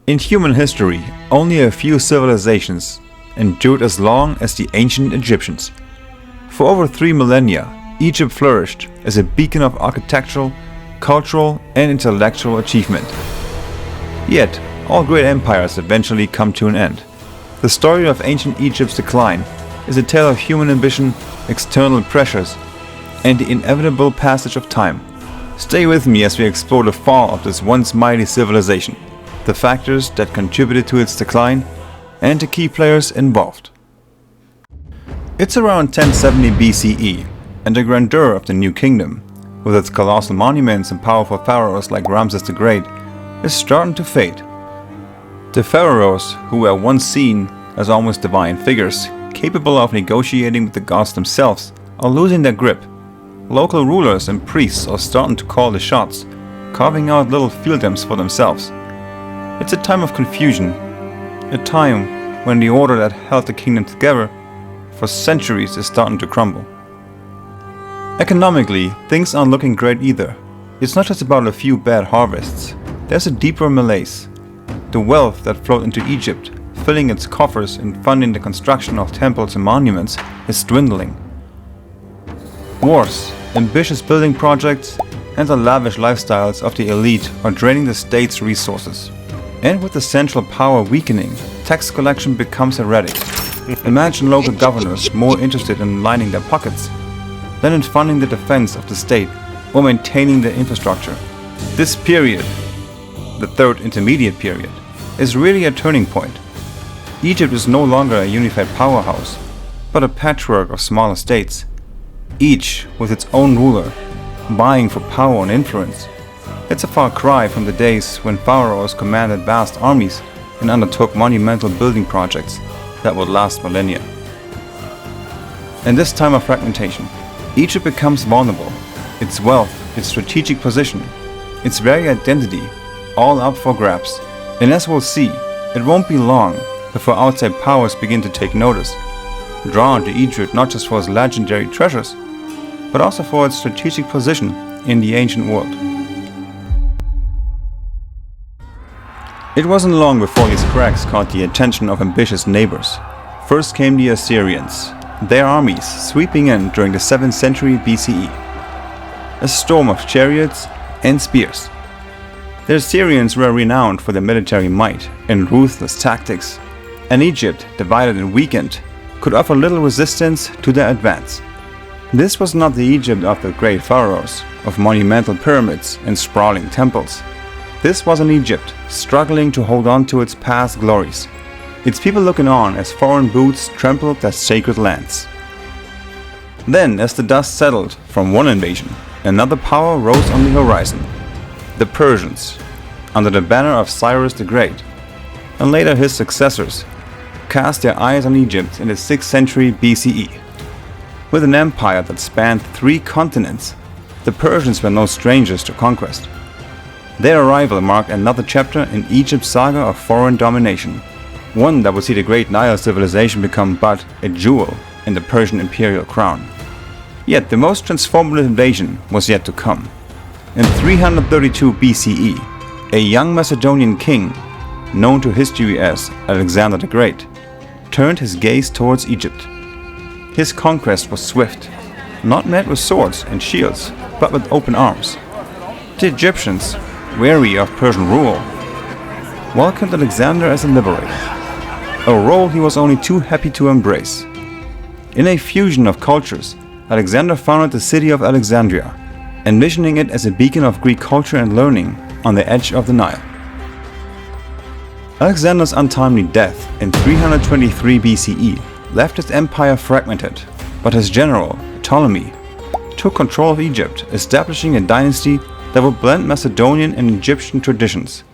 In human history, only a few civilizations endured as long as the ancient Egyptians. For over 3 millennia, Egypt flourished as a beacon of architectural, cultural, and intellectual achievement. Yet, all great empires eventually come to an end. The story of ancient Egypt's decline is a tale of human ambition, external pressures, and the inevitable passage of time. Stay with me as we explore the fall of this once mighty civilization, the factors that contributed to its decline, and the key players involved. It's around 1070 BCE, and the grandeur of the New Kingdom, with its colossal monuments and powerful pharaohs like Ramses the Great, is starting to fade. The pharaohs, who were once seen as almost divine figures, capable of negotiating with the gods themselves, are losing their grip. Local rulers and priests are starting to call the shots, carving out little fiefdoms for themselves. It's a time of confusion, a time when the order that held the kingdom together for centuries is starting to crumble. Economically, things aren't looking great either. It's not just about a few bad harvests. There's a deeper malaise. The wealth that flowed into Egypt, filling its coffers and funding the construction of temples and monuments, is dwindling. Wars, ambitious building projects, and the lavish lifestyles of the elite are draining the state's resources. And with the central power weakening, tax collection becomes erratic. Imagine local governors more interested in lining their pockets than in funding the defense of the state or maintaining the infrastructure. This period, the third intermediate period, is really a turning point. Egypt is no longer a unified powerhouse, but a patchwork of smaller states, each with its own ruler, vying for power and influence. It's a far cry from the days when pharaohs commanded vast armies and undertook monumental building projects that would last millennia. In this time of fragmentation, Egypt becomes vulnerable. Its wealth, its strategic position, its very identity, all up for grabs. And as we'll see, it won't be long before outside powers begin to take notice, drawn to Egypt not just for its legendary treasures, but also for its strategic position in the ancient world. It wasn't long before these cracks caught the attention of ambitious neighbors. First came the Assyrians, their armies sweeping in during the 7th century BCE. A storm of chariots and spears. The Assyrians were renowned for their military might and ruthless tactics, and Egypt, divided and weakened, could offer little resistance to their advance. This was not the Egypt of the great pharaohs, of monumental pyramids and sprawling temples. This was an Egypt struggling to hold on to its past glories, its people looking on as foreign boots trampled their sacred lands. Then, as the dust settled from one invasion, another power rose on the horizon. The Persians, under the banner of Cyrus the Great, and later his successors, cast their eyes on Egypt in the 6th century BCE. With an empire that spanned 3 continents, the Persians were no strangers to conquest. Their arrival marked another chapter in Egypt's saga of foreign domination, one that would see the great Nile civilization become but a jewel in the Persian imperial crown. Yet the most transformative invasion was yet to come. In 332 BCE, a young Macedonian king, known to history as Alexander the Great, turned his gaze towards Egypt. His conquest was swift, not met with swords and shields, but with open arms. The Egyptians, weary of Persian rule, welcomed Alexander as a liberator, a role he was only too happy to embrace. In a fusion of cultures, Alexander founded the city of Alexandria, envisioning it as a beacon of Greek culture and learning on the edge of the Nile. Alexander's untimely death in 323 BCE left his empire fragmented, but his general, Ptolemy, took control of Egypt, establishing a dynasty that would blend Macedonian and Egyptian traditions.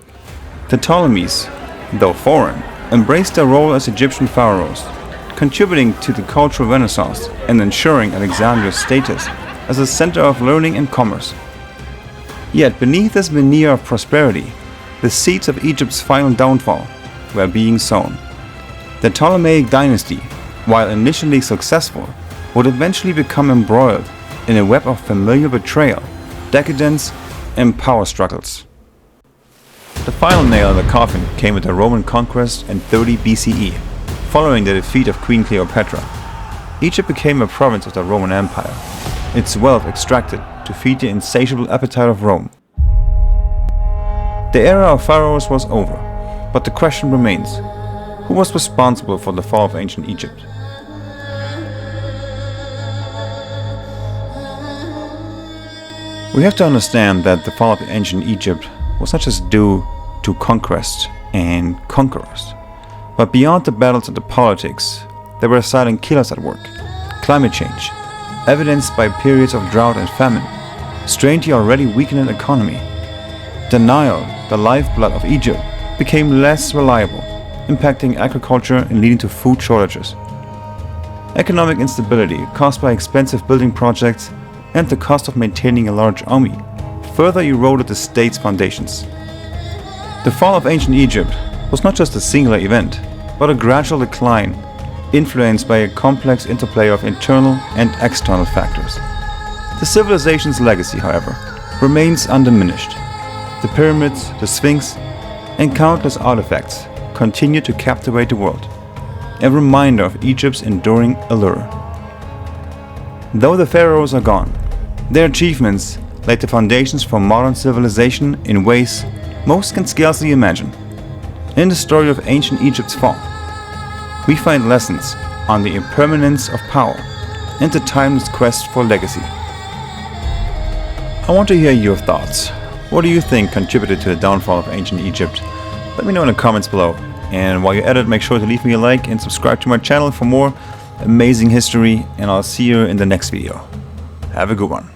The Ptolemies, though foreign, embraced their role as Egyptian pharaohs, contributing to the cultural renaissance and ensuring Alexandria's status as a center of learning and commerce. Yet beneath this veneer of prosperity, the seeds of Egypt's final downfall were being sown. The Ptolemaic dynasty, while initially successful, would eventually become embroiled in a web of familiar betrayal, decadence, and power struggles. The final nail in the coffin came with the Roman conquest in 30 BCE, following the defeat of Queen Cleopatra. Egypt became a province of the Roman Empire, its wealth extracted to feed the insatiable appetite of Rome. The era of pharaohs was over, but the question remains, who was responsible for the fall of ancient Egypt? We have to understand that the fall of ancient Egypt was not just due to conquest and conquerors, but beyond the battles and the politics, there were silent killers at work. Climate change, evidenced by periods of drought and famine, strained the already weakened economy. The Nile, the lifeblood of Egypt, became less reliable, impacting agriculture and leading to food shortages. Economic instability caused by expensive building projects and the cost of maintaining a large army further eroded the state's foundations. The fall of ancient Egypt was not just a singular event, but a gradual decline influenced by a complex interplay of internal and external factors. The civilization's legacy, however, remains undiminished. The pyramids, the Sphinx, and countless artifacts continue to captivate the world, a reminder of Egypt's enduring allure. Though the pharaohs are gone, their achievements laid the foundations for modern civilization in ways most can scarcely imagine. In the story of ancient Egypt's fall, we find lessons on the impermanence of power and the timeless quest for legacy. I want to hear your thoughts. What do you think contributed to the downfall of ancient Egypt? Let me know in the comments below. And while you're at it, make sure to leave me a like and subscribe to my channel for more amazing history, and I'll see you in the next video. Have a good one.